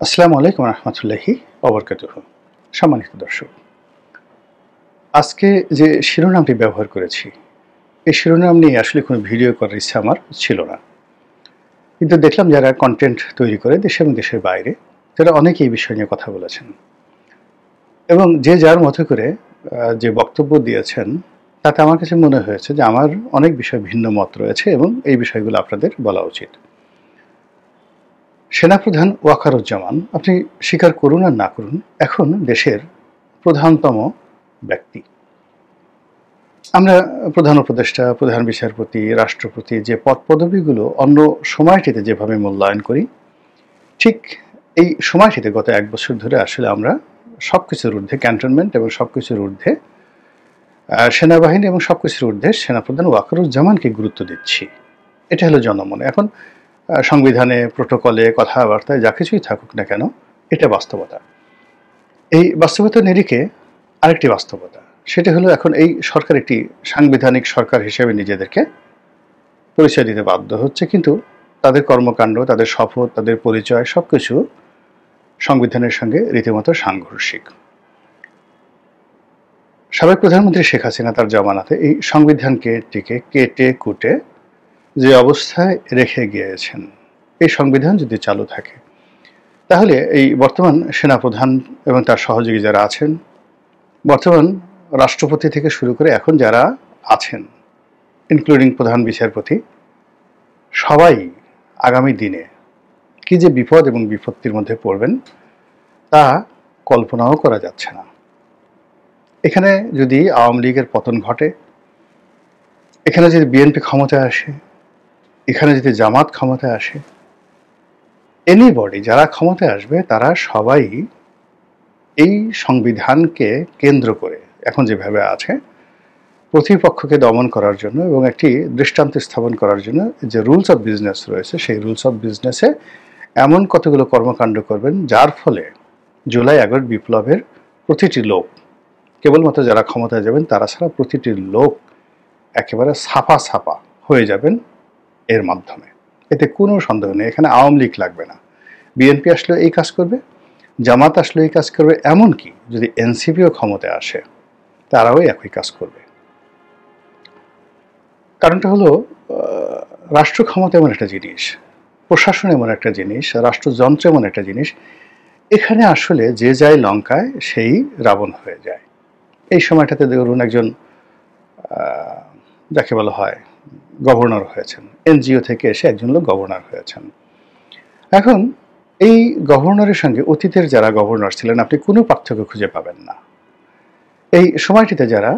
আসসালামু আলাইকুম রহমতুল্লাহি ওবরকাতুহু। সম্মানিত দর্শক, আজকে যে শিরোনামটি ব্যবহার করেছি, এই শিরোনাম নিয়ে আসলে কোনো ভিডিও করার ইচ্ছা আমার ছিল না, কিন্তু দেখলাম যারা কন্টেন্ট তৈরি করে দেশে এবং দেশের বাইরে, তারা অনেকেই এই বিষয় নিয়ে কথা বলেছেন এবং যে যার মতো করে যে বক্তব্য দিয়েছেন, তাতে আমার কাছে মনে হয়েছে যে আমার অনেক বিষয় ভিন্ন মত রয়েছে এবং এই বিষয়গুলো আপনাদের বলা উচিত। সেনাপ্রধান ওয়াকারুজ্জামান, আপনি স্বীকার করুন আর না করুন, এখন দেশের প্রধানতম ব্যক্তি। আমরা প্রধান উপদেষ্টা, প্রধান বিচারপতি, রাষ্ট্রপতি যে পদ পদবীগুলো অন্য সময়টিতে যেভাবে মূল্যায়ন করি, ঠিক এই সময়টিতে গত 1 বছর ধরে আসলে আমরা সবকিছুর ঊর্ধ্বে ক্যান্টনমেন্ট এবং সবকিছুর ঊর্ধ্বে সেনাবাহিনী এবং সবকিছুর ঊর্ধ্বে সেনাপ্রধান ওয়াকারুজ্জামানকে গুরুত্ব দিচ্ছি। এটা হলো জনমনে। এখন সংবিধানে, প্রোটোকলে, কথাবার্তায় যা কিছুই থাকুক না কেন, এটা বাস্তবতা। এই বাস্তবতার নিরিখে আরেকটি বাস্তবতা, সেটা হলো এখন এই সরকার একটি সাংবিধানিক সরকার হিসেবে নিজেদেরকে পরিচয় দিতে বাধ্য হচ্ছে, কিন্তু তাদের কর্মকাণ্ড, তাদের শপথ, তাদের পরিচয় সবকিছু সংবিধানের সঙ্গে রীতিমতো সাংঘর্ষিক। সাবেক প্রধানমন্ত্রী শেখ হাসিনা তার জমানাতে এই সংবিধানকে টিকে কেটে কুটে যে অবস্থায় রেখে গিয়েছেন, এই সংবিধান যদি চালু থাকে, তাহলে এই বর্তমান সেনাপ্রধান এবং তার সহযোগী যারা আছেন, বর্তমান রাষ্ট্রপতি থেকে শুরু করে এখন যারা আছেন, ইনক্লুডিং প্রধান বিচারপতি, সবাই আগামী দিনে কি যে বিপদ এবং বিপত্তির মধ্যে পড়বেন তা কল্পনাও করা যাচ্ছে না। এখানে যদি আওয়ামী লীগের পতন ঘটে, এখানে যদি বিএনপি ক্ষমতায় আসে, এখানে যদি জামাত ক্ষমতায় আসে, এনিবডি যারা ক্ষমতায় আসবে তারা সবাই এই সংবিধানকে কেন্দ্র করে এখন যেভাবে আছে, প্রতিপক্ষকে দমন করার জন্য এবং একটি দৃষ্টান্ত স্থাপন করার জন্য যে রুলস অফ বিজনেস রয়েছে, সেই রুলস অফ বিজনেসে এমন কতগুলো কর্মকাণ্ড করবেন যার ফলে জুলাই আগস্ট বিপ্লবের প্রতিটি লোক, কেবলমাত্র যারা ক্ষমতায় যাবেন তারা ছাড়া প্রতিটি লোক একেবারে ছাপা ছাপা হয়ে যাবেন এর মাধ্যমে। এতে কোনো সন্দেহ নেই। এখানে আওয়ামী লীগ লাগবে না, বিএনপি আসলেও এই কাজ করবে, জামাত আসলেও এই কাজ করবে, এমনকি যদি এনসিপিও ক্ষমতায় আসে তারাও একই কাজ করবে। কারণটা হলো, রাষ্ট্র ক্ষমতা এমন একটা জিনিস, প্রশাসন এমন একটা জিনিস, রাষ্ট্রযন্ত্র এমন একটা জিনিস, এখানে আসলে যে যায় লঙ্কায় সেই রাবণ হয়ে যায়। এই সময়টাতে ধরুন একজন যাকে বলা হয় গভর্নর হয়েছেন, এনজিও থেকে এসে একজন লোক গভর্নর হয়েছেন। এখন এই গভর্নরের সঙ্গে অতীতের যারা গভর্নর ছিলেন আপনি কোনো পার্থক্য খুঁজে পাবেন না। এই সময়টিতে যারা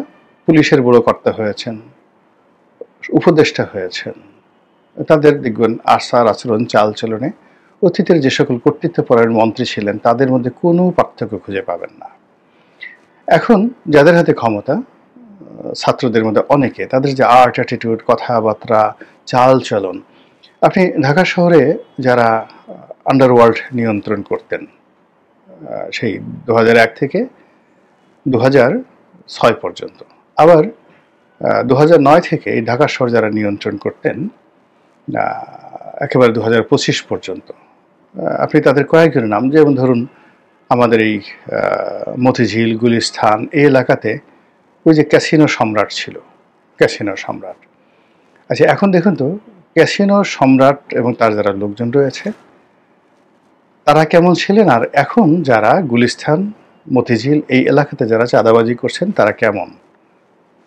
পুলিশের বড় কর্তা হয়েছেন, উপদেষ্টা হয়েছেন, তাদের দেখবেন আচার আচরণ, চালচলনে অতীতের যে সকল কর্তৃত্বপরায়ণ মন্ত্রী ছিলেন তাদের মধ্যে কোনো পার্থক্য খুঁজে পাবেন না। এখন যাদের হাতে ক্ষমতা, ছাত্রদের মধ্যে অনেকে, তাদের যে আর্ট অ্যাটিটিউড, কথাবার্তা, চালচলন, আপনি ঢাকা শহরে যারা আন্ডারওয়ার্ল্ড নিয়ন্ত্রণ করতেন সেই 2001 থেকে 2006 পর্যন্ত, আবার 2009 থেকে এই ঢাকা শহর যারা নিয়ন্ত্রণ করতেন একেবারে 2025 পর্যন্ত, আপনি তাদের কয়েকজনের নাম, যেমন ধরুন আমাদের এই মতিঝিল, গুলিস্তান এই এলাকাতে ওই যে ক্যাসিনো সম্রাট ছিল, ক্যাসিনো সম্রাট। আচ্ছা, এখন দেখুন তো ক্যাসিনো সম্রাট এবং তার যারা লোকজন রয়েছে তারা কেমন ছিলেন, আর এখন যারা গুলিস্তান, মতিঝিল এই এলাকাতে যারা চাঁদাবাজি করছেন তারা কেমন,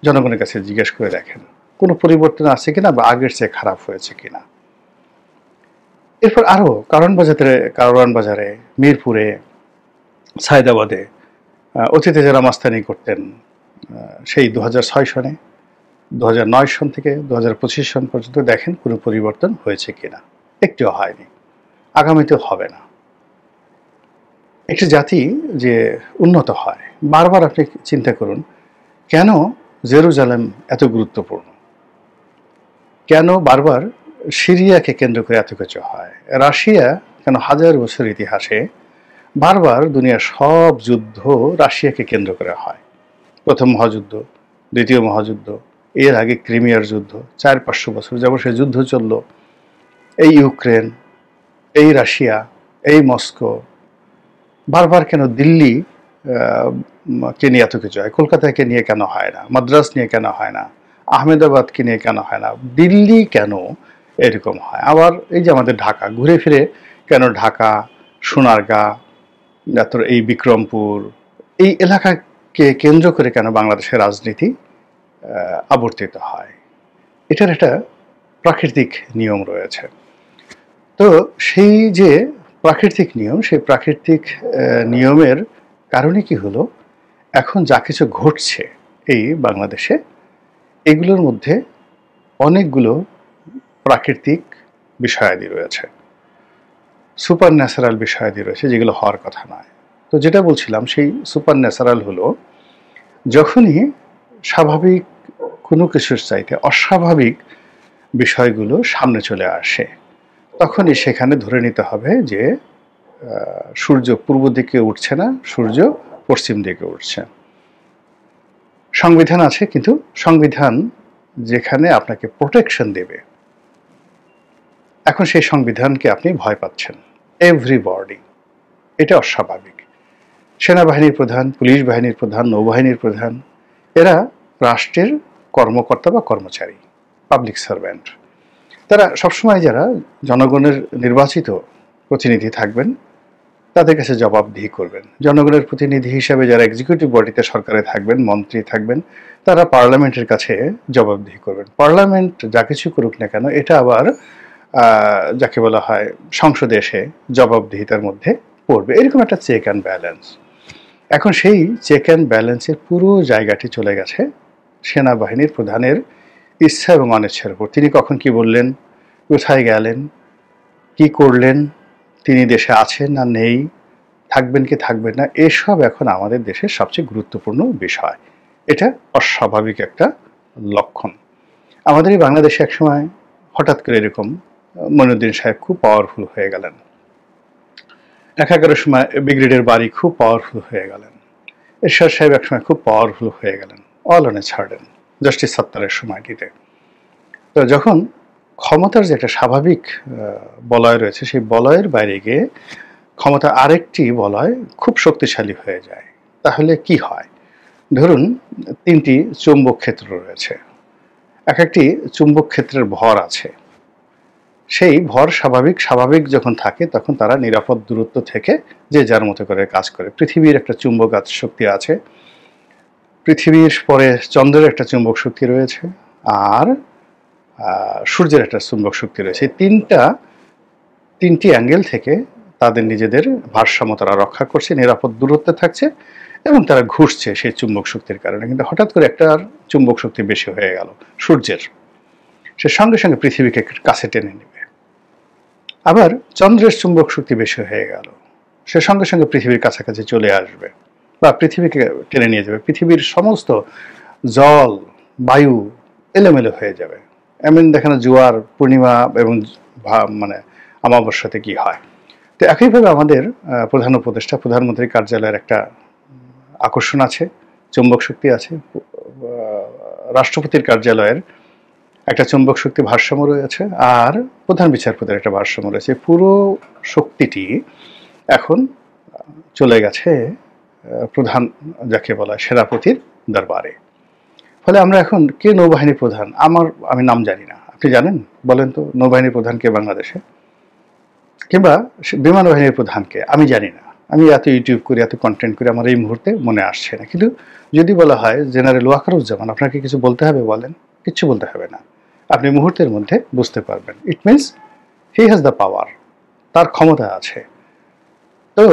জনগণের কাছে জিজ্ঞেস করে দেখেন কোনো পরিবর্তন আছে কিনা বা আগের চেয়ে খারাপ হয়েছে কিনা। এরপর আরও কারওয়ান বাজারে, মিরপুরে, সায়দাবাদে অতীতে যারা মাস্তানি করতেন সেই 2006 সনে, 2009 সন থেকে 2025 সন পর্যন্ত দেখেন কোনো পরিবর্তন হয়েছে কিনা। একটিও হয়নি, আগামীতেও হবে না। একটি জাতি যে উন্নত হয়, বারবার আপনি চিন্তা করুন কেন জেরুজালেম এত গুরুত্বপূর্ণ, কেন বারবার সিরিয়াকে কেন্দ্র করে এত কিছু হয়, রাশিয়া কেন হাজার বছর ইতিহাসে বারবার দুনিয়ার সব যুদ্ধ রাশিয়াকে কেন্দ্র করে হয়। প্রথম মহাযুদ্ধ, দ্বিতীয় মহাযুদ্ধ, এর আগে ক্রিমিয়ার যুদ্ধ, 400-500 বছর যেমন সে যুদ্ধ চলল, এই ইউক্রেন, এই রাশিয়া, এই মস্কো, বারবার কেন দিল্লি কে নিয়ে এত কিছু হয়, কলকাতাকে নিয়ে কেন হয় না, মাদ্রাস নিয়ে কেন হয় না, আহমেদাবাদকে নিয়ে কেন হয় না, দিল্লি কেন এরকম হয়? আবার এই যে আমাদের ঢাকা, ঘুরে ফিরে কেন ঢাকা, সোনারগাঁ, তারপর এই বিক্রমপুর, এই এলাকাকে কেন্দ্র করে কেন বাংলাদেশের রাজনীতি আবর্তিত হয়? এটার একটা প্রাকৃতিক নিয়ম রয়েছে। তো সেই যে প্রাকৃতিক নিয়ম, সেই প্রাকৃতিক নিয়মের কারণে কি হলো, এখন যা কিছু ঘটছে এই বাংলাদেশে, এগুলোর মধ্যে অনেকগুলো প্রাকৃতিক বিষয়াদি রয়েছে, সুপার ন্যাচারাল বিষয়াদি রয়েছে, যেগুলো হওয়ার কথা নয়। তো যেটা বলছিলাম, সেই সুপার ন্যাচারাল হলো যখনই স্বাভাবিক কোনো কিছুর চাইতে অস্বাভাবিক বিষয়গুলো সামনে চলে আসে, তখনই সেখানে ধরে নিতে হবে যে সূর্য পূর্ব দিকে উঠছে না, সূর্য পশ্চিম দিকে উঠছে। সংবিধান আছে, কিন্তু সংবিধান যেখানে আপনাকে প্রোটেকশন দেবে, এখন সেই সংবিধানকে আপনি ভয় পাচ্ছেন। এভরিবডি, এটা অস্বাভাবিক। সেনাবাহিনীর প্রধান, পুলিশ বাহিনীর প্রধান, নৌবাহিনীর প্রধান, এরা রাষ্ট্রের কর্মকর্তা বা কর্মচারী, পাবলিক সার্ভেন্ট। তারা সবসময় যারা জনগণের নির্বাচিত প্রতিনিধি থাকবেন, তাদের কাছে জবাবদিহি করবেন। জনগণের প্রতিনিধি হিসাবে যারা এক্সিকিউটিভ বডিতে সরকারে থাকবেন, মন্ত্রী থাকবেন, তারা পার্লামেন্টের কাছে জবাবদিহি করবেন। পার্লামেন্ট যা কিছু করুক না কেন, এটা আবার যাকে বলা হয় সংসদে এসে জবাবদিহিতার মধ্যে পড়বে। এরকম একটা চেক অ্যান্ড ব্যালেন্স। এখন সেই চেক অ্যান্ড ব্যালেন্সের পুরো জায়গাটি চলে গেছে সেনাবাহিনীর প্রধানের ইচ্ছা এবং অনিচ্ছার উপর। তিনি কখন কি বললেন, কোথায় গেলেন, কি করলেন, তিনি দেশে আছেন না নেই, থাকবেন কি থাকবেন না, এসব এখন আমাদের দেশের সবচেয়ে গুরুত্বপূর্ণ বিষয়। এটা অস্বাভাবিক একটা লক্ষণ। আমাদের এই বাংলাদেশে একসময় হঠাৎ করে এরকম মইনুদ্দিন সাহেব খুব পাওয়ারফুল হয়ে গেলেন, 11 সময় ব্রিগেডের বাড়ি খুব পাওয়ারফুল হয়ে গেলেন, এরশাদ সাহেব একসময় খুব পাওয়ারফুল হয়ে গেলেন, all on a sudden, justice সাত্তারের সময়টিতে। তো যখন ক্ষমতার যে একটা স্বাভাবিক বলয় রয়েছে, সেই বলয়ের বাইরে গিয়ে ক্ষমতা আরেকটি বলয় খুব শক্তিশালী হয়ে যায়, তাহলে কি হয়? ধরুন 3টি চুম্বক ক্ষেত্র রয়েছে, এক একটি চুম্বক ক্ষেত্রের ভর আছে, সেই ভর স্বাভাবিক যখন থাকে, তখন তারা নিরাপদ দূরত্ব থেকে যে যার মতো করে কাজ করে। পৃথিবীর একটা চুম্বক শক্তি আছে, পৃথিবীর পরে চন্দ্রের একটা চুম্বক শক্তি রয়েছে, আর সূর্যের একটা চুম্বক শক্তি রয়েছে। তিনটি অ্যাঙ্গেল থেকে তাদের নিজেদের ভারসাম্য তারা রক্ষা করছে, নিরাপদ দূরত্বে থাকছে এবং তারা ঘুরছে সেই চুম্বক শক্তির কারণে। কিন্তু হঠাৎ করে একটা চুম্বক শক্তি বেশি হয়ে গেল সূর্যের, সে সঙ্গে সঙ্গে পৃথিবীকে কাছে টেনে নেবে। আবার চন্দ্রের চুম্বক শক্তি বেশি হয়ে গেল, সে সঙ্গে সঙ্গে পৃথিবীর কাছাকাছি চলে আসবে বা পৃথিবীকে টেনে নিয়ে যাবে। পৃথিবীর সমস্ত জল, বায়ু এলোমেলো হয়ে যাবে। এমন দেখেন জোয়ার, পূর্ণিমা এবং মানে অমাবস্যাতে কি হয়। তো একইভাবে আমাদের প্রধান উপদেষ্টা, প্রধানমন্ত্রী কার্যালয়ের একটা আকর্ষণ আছে, চুম্বক শক্তি আছে, রাষ্ট্রপতির কার্যালয়ের একটা চুম্বক শক্তি ভারসাম্য রয়েছে, আর প্রধান বিচারপতির একটা ভারসাম্য রয়েছে। পুরো শক্তিটি এখন চলে গেছে প্রধান যাকে বলা সেনাপতির দরবারে। ফলে আমরা এখন কে নৌবাহিনী প্রধান, আমি নাম জানি না, আপনি জানেন? বলেন তো নৌবাহিনীর প্রধান কে বাংলাদেশে, কিংবা বিমান বাহিনীর প্রধানকে আমি জানি না। আমি এত ইউটিউব করি, এত কন্টেন্ট করি, আমার এই মুহূর্তে মনে আসছে না। কিন্তু যদি বলা হয় জেনারেল ওয়াকারুজ্জামান, আপনাকে কিছু বলতে হবে? বলেন, কিচ্ছু বলতে হবে না, আপনি মুহূর্তের মধ্যে বুঝতে পারবেন। It means he has the power, তার ক্ষমতা আছে। তো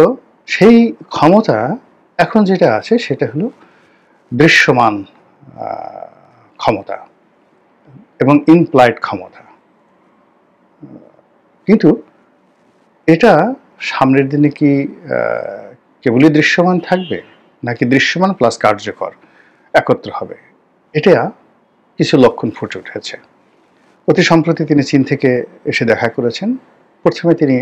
সেই ক্ষমতা এখন যেটা আছে সেটা হলো দৃশ্যমান ক্ষমতা এবং ইমপ্লয়েড ক্ষমতা। কিন্তু এটা সামনের দিনে কি কেবলই দৃশ্যমান থাকবে, নাকি দৃশ্যমান প্লাস কার্যকর একত্র হবে? এটা কিছু লক্ষণ ফুটে উঠেছে। অতি সম্প্রতি তিনি চীন থেকে এসে দেখা করেছেন। প্রথমে তিনি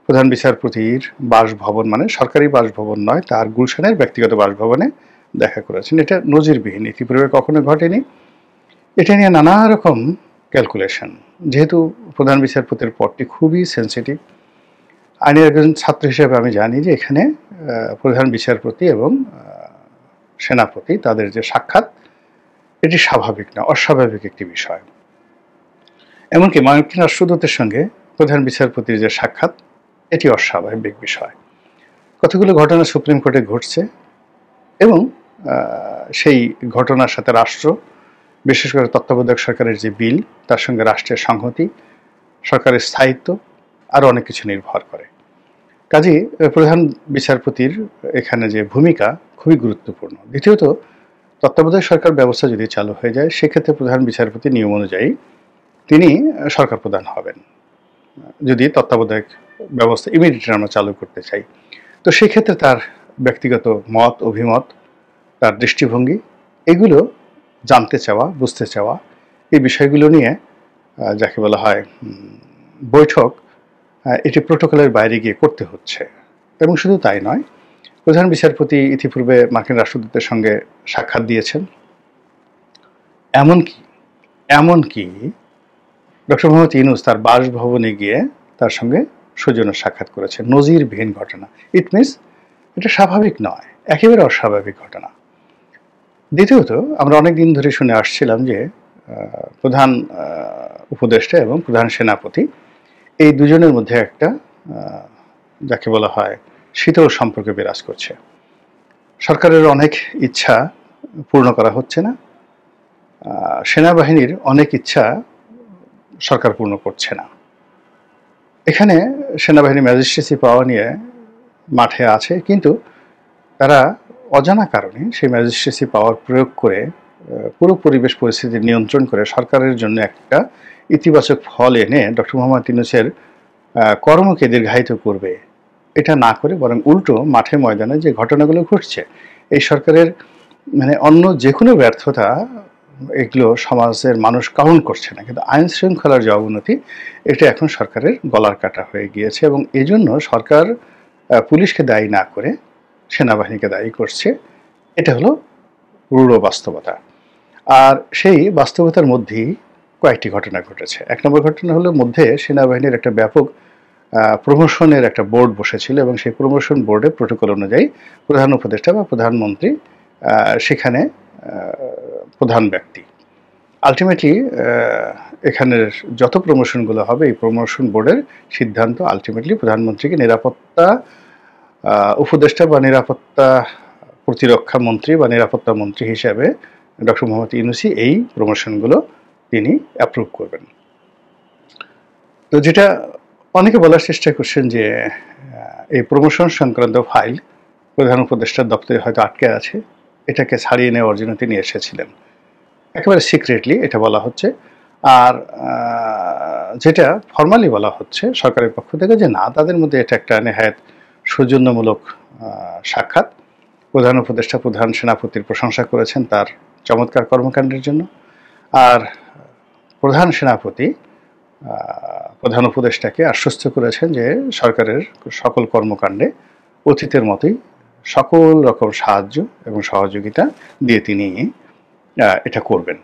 প্রধান বিচারপতির বাসভবন, মানে সরকারি বাসভবন নয়, তার গুলশানের ব্যক্তিগত বাসভবনে দেখা করেছেন। এটা নজিরবিহীন, ইতিপূর্বে কখনো ঘটেনি। এটা নিয়ে নানা রকম ক্যালকুলেশন। যেহেতু প্রধান বিচারপতির পদটি খুবই সেন্সিটিভ, আইনের একজন ছাত্র হিসেবে আমি জানি যে এখানে প্রধান বিচারপতি এবং সেনাপতি তাদের যে সাক্ষাৎ, এটি স্বাভাবিক না, অস্বাভাবিক একটি বিষয়। এমনকি মার্কিন রাষ্ট্রদূতের সঙ্গে প্রধান বিচারপতির যে সাক্ষাৎ, এটি অস্বাভাবিক বিষয়। কতগুলো ঘটনা সুপ্রিম কোর্টে ঘটছে এবং সেই ঘটনার সাথে রাষ্ট্র, বিশেষ করে তত্ত্বাবধায়ক সরকারের যে বিল, তার সঙ্গে রাষ্ট্রের সংহতি, সরকারের স্থায়িত্ব, আরও অনেক কিছু নির্ভর করে। কাজেই প্রধান বিচারপতির এখানে যে ভূমিকা খুবই গুরুত্বপূর্ণ। দ্বিতীয়ত, তত্ত্বাবধায়ক সরকার ব্যবস্থা যদি চালু হয়ে যায়, সেক্ষেত্রে প্রধান বিচারপতি নিয়ম অনুযায়ী তিনি সরকার প্রধান হবেন, যদি তত্ত্বাবধায়ক ব্যবস্থা ইমিডিয়েটলি আমরা চালু করতে চাই। তো সেক্ষেত্রে তার ব্যক্তিগত মত, অভিমত, তার দৃষ্টিভঙ্গি, এগুলো জানতে চাওয়া, বুঝতে চাওয়া, এই বিষয়গুলো নিয়ে যাকে বলা হয় বৈঠক, এটি প্রোটোকলের বাইরে গিয়ে করতে হচ্ছে। এবং শুধু তাই নয়, প্রধান বিচারপতি ইতিপূর্বে মার্কিন রাষ্ট্রদূতের সঙ্গে সাক্ষাৎ দিয়েছেন। এমনকি ডক্টর মোহাম্মদ ইউনূস তার বাসভবনে গিয়ে তার সঙ্গে সৌজন্য সাক্ষাৎ করেছেন। নজিরবিহীন ঘটনা। ইট মিনস এটা স্বাভাবিক নয়, একেবারে অস্বাভাবিক ঘটনা। দ্বিতীয়ত, আমরা অনেক দিন ধরে শুনে আসছিলাম যে প্রধান উপদেষ্টা এবং প্রধান সেনাপতি, এই দুজনের মধ্যে একটা যাকে বলা হয় শীতল সম্পর্ক বিরাজ করছে। সরকারের অনেক ইচ্ছা পূর্ণ করা হচ্ছে না, সেনাবাহিনীর অনেক ইচ্ছা সরকার পূর্ণ করছে না। এখানে সেনাবাহিনী ম্যাজিস্ট্রেসি পাওয়া নিয়ে মাঠে আছে, কিন্তু তারা অজানা কারণে সেই ম্যাজিস্ট্রেসি পাওয়ার প্রয়োগ করে পুরো পরিবেশ পরিস্থিতি নিয়ন্ত্রণ করে সরকারের জন্য একটা ইতিবাচক ফল এনে ডক্টর মোহাম্মদ ইউনূসের কর্মকে দীর্ঘায়িত করবে, এটা না করে বরং উল্টো মাঠে ময়দানে যে ঘটনাগুলো ঘটছে, এই সরকারের মানে অন্য যে কোনো ব্যর্থতা, এগুলো সমাজের মানুষ কাউন্ট করছে না, কিন্তু আইন শৃঙ্খলার যে অবনতি, এটা এখন সরকারের গলার কাটা হয়ে গিয়েছে। এবং এজন্য সরকার পুলিশকে দায়ী না করে সেনাবাহিনীকে দায়ী করছে। এটা হলো রূঢ় বাস্তবতা। আর সেই বাস্তবতার মধ্যেই কয়েকটি ঘটনা ঘটেছে। এক নম্বর ঘটনা হলো, মধ্যে সেনাবাহিনীর একটা ব্যাপক প্রমোশনের একটা বোর্ড বসেছিল এবং সেই প্রমোশন বোর্ডে প্রোটোকল অনুযায়ী প্রধান উপদেষ্টা বা প্রধানমন্ত্রী সেখানে প্রধান ব্যক্তি। আলটিমেটলি এখানের যত প্রমোশনগুলো হবে, এই প্রমোশন বোর্ডের সিদ্ধান্ত আলটিমেটলি প্রধানমন্ত্রীকে নিরাপত্তা উপদেষ্টা বা নিরাপত্তা প্রতিরক্ষা মন্ত্রী বা নিরাপত্তা মন্ত্রী হিসাবে ডক্টর মোহাম্মদ ইউনূসই এই প্রমোশনগুলো তিনি অ্যাপ্রুভ করবেন। তো যেটা অনেকে বলার চেষ্টা করছেন যে এই প্রমোশন সংক্রান্ত ফাইল প্রধান উপদেষ্টার দপ্তরে হয়তো আটকে আছে, এটাকে ছাড়িয়ে নেওয়ার জন্য তিনি এসেছিলেন, একেবারে সিক্রেটলি এটা বলা হচ্ছে। আর যেটা ফর্মালি বলা হচ্ছে সরকারের পক্ষ থেকে, যে না, তাদের মধ্যে এটা একটা নেহায়েত সৌজন্যমূলক সাক্ষাৎ। প্রধান উপদেষ্টা প্রধান সেনাপতির প্রশংসা করেছেন তার চমৎকার কর্মকাণ্ডের জন্য, আর প্রধান সেনাপতি প্রধান উপদেষ্টাকে আশ্বস্ত করেছেন যে সরকারের সকল কর্মকাণ্ডে অতীতের মতোই সকল রকম সাহায্য এবং সহযোগিতা দিয়ে তিনি এটা করবেন,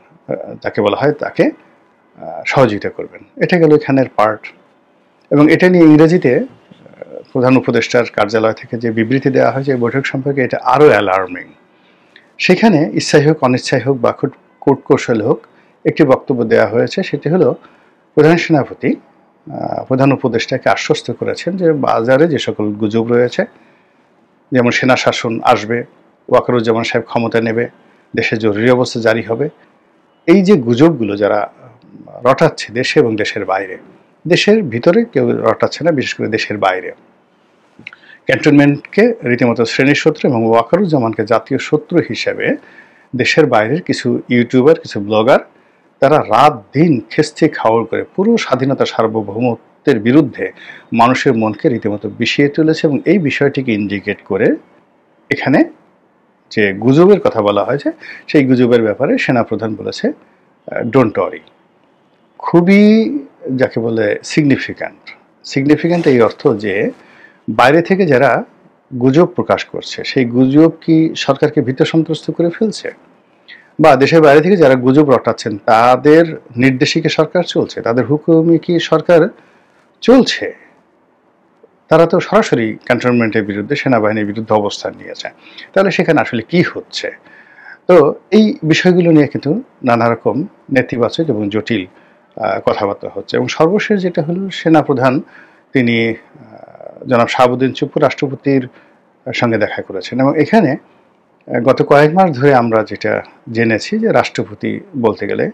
তাকে বলা হয় তাকে সহযোগিতা করবেন। এটা গেল এখানের পার্ট। এবং এটা নিয়ে ইংরেজিতে প্রধান উপদেষ্টার কার্যালয় থেকে যে বিবৃতি দেওয়া হয়েছে এই বৈঠক সম্পর্কে, এটা আরও অ্যালার্মিং। সেখানে ইচ্ছাই হোক অনিচ্ছাই হোক বা কূটকৌশল হোক, একটি বক্তব্য দেওয়া হয়েছে। সেটি হলো, প্রধান সেনাপতি প্রধান উপদেষ্টাকে আশ্বস্ত করেছেন যে বাজারে যে সকল গুজব রয়েছে, যেমন সেনা শাসন আসবে, ওয়াকারুজ্জামান সাহেব ক্ষমতা নেবে, দেশে জরুরি অবস্থা জারি হবে, এই যে গুজবগুলো যারা রটাচ্ছে দেশে এবং দেশের বাইরে, দেশের ভিতরে কেউ রটাচ্ছে না, বিশেষ করে দেশের বাইরে, ক্যান্টনমেন্টকে রীতিমতো শ্রেণীর শত্রু এবং ওয়াকারুজ্জামানকে জাতীয় শত্রু হিসেবে দেশের বাইরের কিছু ইউটিউবার, কিছু ব্লগার, তারা রাত দিন খেস্তি খাওয়াল করে পুরো স্বাধীনতা সার্বভৌমত্বের বিরুদ্ধে মানুষের মনকে রীতিমতো বিষিয়ে তুলেছে। এবং এই বিষয়টিকে ইন্ডিকেট করে এখানে যে গুজবের কথা বলা হয়েছে, সেই গুজবের ব্যাপারে সেনাপ্রধান বলেছে ডোন্ট ওয়ারি। খুবই যাকে বলে সিগনিফিক্যান্ট এই অর্থ যে বাইরে থেকে যারা গুজব প্রকাশ করছে, সেই গুজব কি সরকারকে ভীত সন্ত্রস্ত করে ফেলছে, বা দেশের বাইরে থেকে যারা গুজব রটাচ্ছেন তাদের নির্দেশে কি সরকার চলছে, তাদের হুকুমে কি সরকার চলছে? তারা তো সরাসরি ক্যান্টনমেন্টের বিরুদ্ধে, সেনাবাহিনীর বিরুদ্ধে অবস্থান নিয়েছে। তাহলে সেখানে আসলে কি হচ্ছে? তো এই বিষয়গুলো নিয়ে কিন্তু নানা রকম নেতিবাচক এবং জটিল কথাবার্তা হচ্ছে। এবং সর্বশেষ যেটা হলো, সেনাপ্রধান তিনি জনাব শাহাবুদ্দিন চুপ্পু রাষ্ট্রপতির সঙ্গে দেখা করেছেন এবং এখানে গত কয়েক মাস ধরে আমরা যেটা জেনেছি যে রাষ্ট্রপতি বলতে গেলে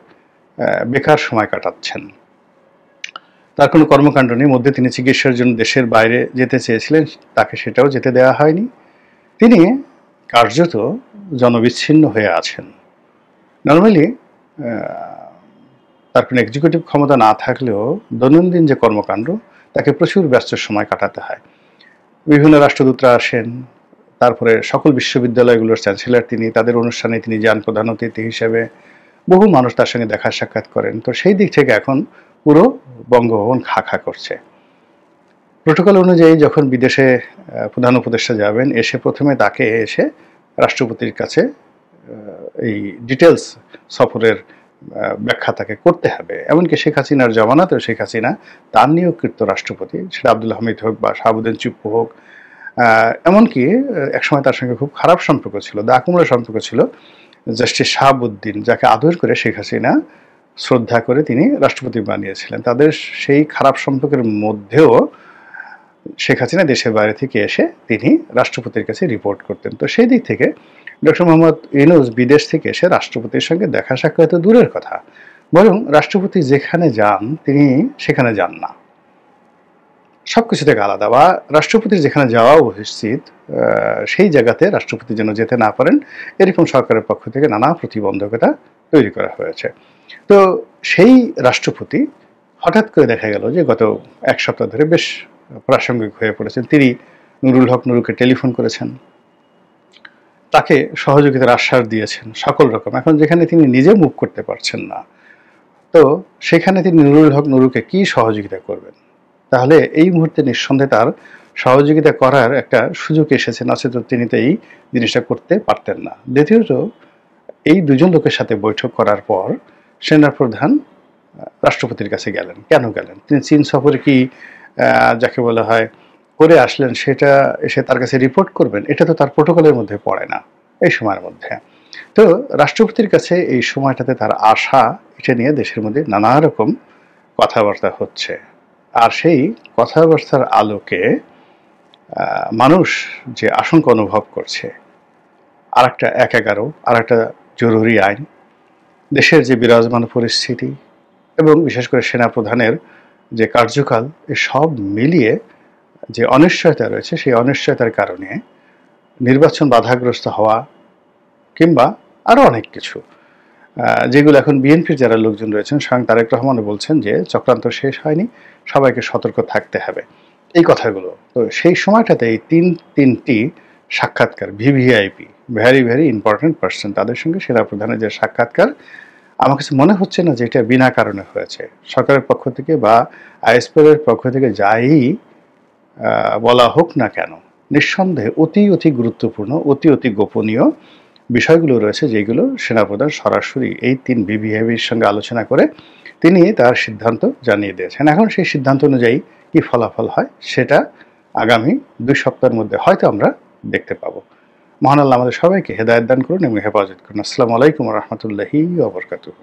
বেকার সময় কাটাচ্ছেন। তার কোনো কর্মকাণ্ড নেই। মধ্যে তিনি চিকিৎসার জন্য দেশের বাইরে যেতে চেয়েছিলেন, তাকে সেটাও যেতে দেওয়া হয়নি। তিনি কার্যত জনবিচ্ছিন্ন হয়ে আছেন। নর্মালি তার কোনো এক্সিকিউটিভ ক্ষমতা না থাকলেও দৈনন্দিন যে কর্মকাণ্ড, তাকে প্রচুর ব্যস্ত সময় কাটাতে হয়। বিভিন্ন রাষ্ট্রদূতরা আসেন, তারপরে সকল বিশ্ববিদ্যালয়গুলোর চ্যান্সেলর তিনি, তাদের অনুষ্ঠানে তিনি যান প্রধান অতিথি হিসেবে। বহু মানুষ তার সঙ্গে দেখা সাক্ষাৎ করেন। তো সেই দিক থেকে এখন পুরো বঙ্গভবন খা খা করছে। প্রোটোকল অনুযায়ী যখন বিদেশে প্রধান উপদেষ্টা যাবেন, এসে প্রথমে তাকে এসে রাষ্ট্রপতির কাছে এই ডিটেলস সফরের ব্যাখ্যা তাকে করতে হবে। এমনকি শেখ হাসিনার জমানাতেও শেখ হাসিনা তার নিয়োগকৃত রাষ্ট্রপতি, সেটা আব্দুল হামিদ হোক বা শাহাবুদ্দিন চুপ্পু হোক, এমনকি একসময় তার সঙ্গে খুব খারাপ সম্পর্ক ছিল, দাকুমড়া সম্পর্ক ছিল জাস্টিস শাহাবুদ্দিন, যাকে আদর করে শেখ হাসিনা শ্রদ্ধা করে তিনি রাষ্ট্রপতি বানিয়েছিলেন। তাদের সেই খারাপ সম্পর্কের মধ্যেও শেখ হাসিনা দেশের বাইরে থেকে এসে তিনি রাষ্ট্রপতির কাছে রিপোর্ট করতেন। তো সেই দিক থেকে ডক্টর মোহাম্মদ ইউনূস বিদেশ থেকে এসে রাষ্ট্রপতির সঙ্গে দেখা সাক্ষাৎ তো দূরের কথা, বরং রাষ্ট্রপতি যেখানে যান তিনি সেখানে যান না, সবকিছু থেকে আলাদা। বা রাষ্ট্রপতির যেখানে যাওয়া উচিত সেই জায়গাতে রাষ্ট্রপতি যেন যেতে না পারেন, এরকম সরকারের পক্ষ থেকে নানা প্রতিবন্ধকতা তৈরি করা হয়েছে। তো সেই রাষ্ট্রপতি হঠাৎ করে দেখা গেল যে গত এক সপ্তাহ ধরে বেশ প্রাসঙ্গিক হয়ে পড়েছেন। তিনি নুরুল হক নুরুকে টেলিফোন করেছেন, তাকে সহযোগিতার আশ্বাস দিয়েছেন সকল রকম। এখন যেখানে তিনি নিজে মুভ করতে পারছেন না, তো সেখানে তিনি নুরুল হক নুরুকে কি সহযোগিতা করবেন? তাহলে এই মুহূর্তে নিঃসন্দেহে তার সহযোগিতা করার একটা সুযোগ এসেছে, নচেত তিনি তো এই জিনিসটা করতে পারতেন না। দ্বিতীয়ত, এই দুজন লোকের সাথে বৈঠক করার পর সেনাপ্রধান রাষ্ট্রপতির কাছে গেলেন। কেন গেলেন? তিনি চীন সফরে কি যাকে বলা হয় করে আসলেন, সেটা এসে তার কাছে রিপোর্ট করবেন? এটা তো তার প্রোটোকলের মধ্যে পড়ে না এই সময়ের মধ্যে। তো রাষ্ট্রপতির কাছে এই সময়টাতে তার আশা, এটা নিয়ে দেশের মধ্যে নানা রকম কথাবার্তা হচ্ছে। আর সেই কথাবার্তার আলোকে মানুষ যে আশঙ্কা অনুভব করছে, আর একটা ১/১১, আর একটা জরুরি আইন, দেশের যে বিরাজমান পরিস্থিতি এবং বিশেষ করে সেনাপ্রধানের যে কার্যকাল, সব মিলিয়ে যে অনিশ্চয়তা রয়েছে, সেই অনিশ্চয়তার কারণে নির্বাচন বাধাগ্রস্ত হওয়া কিংবা আরও অনেক কিছু, যেগুলো এখন বিএনপির যারা লোকজন রয়েছেন, স্বয়ং তারেক রহমানও বলছেন যে চক্রান্ত শেষ হয়নি, সবাইকে সতর্ক থাকতে হবে, এই কথাগুলো। তো সেই সময়টাতে এই তিনটি সাক্ষাৎকার, VVIP, very very important person, তাদের সঙ্গে সেনাপ্রধানের যে সাক্ষাৎকার, আমার কাছে মনে হচ্ছে না যে এটা বিনা কারণে হয়েছে। সরকারের পক্ষ থেকে বা আইএসপির পক্ষ থেকে যাই বলা হোক না কেন, নিঃসন্দেহে অতি অতি গুরুত্বপূর্ণ, অতি অতি গোপনীয় বিষয়গুলো রয়েছে, যেগুলো সেনাপ্রধান সরাসরি এই 3 ভিভিআইপির সঙ্গে আলোচনা করে তিনি তার সিদ্ধান্ত জানিয়ে দিয়েছেন। এখন সেই সিদ্ধান্ত অনুযায়ী কি ফলাফল হয়, সেটা আগামী 2 সপ্তাহের মধ্যে হয়তো আমরা দেখতে পাবো। মহান আল্লাহ আমাদের সবাইকে হেদায়েত দান করুন এবং হেফাজত করুন। আসসালামু আলাইকুম ওয়া রাহমাতুল্লাহি ওয়া বারাকাতুহু।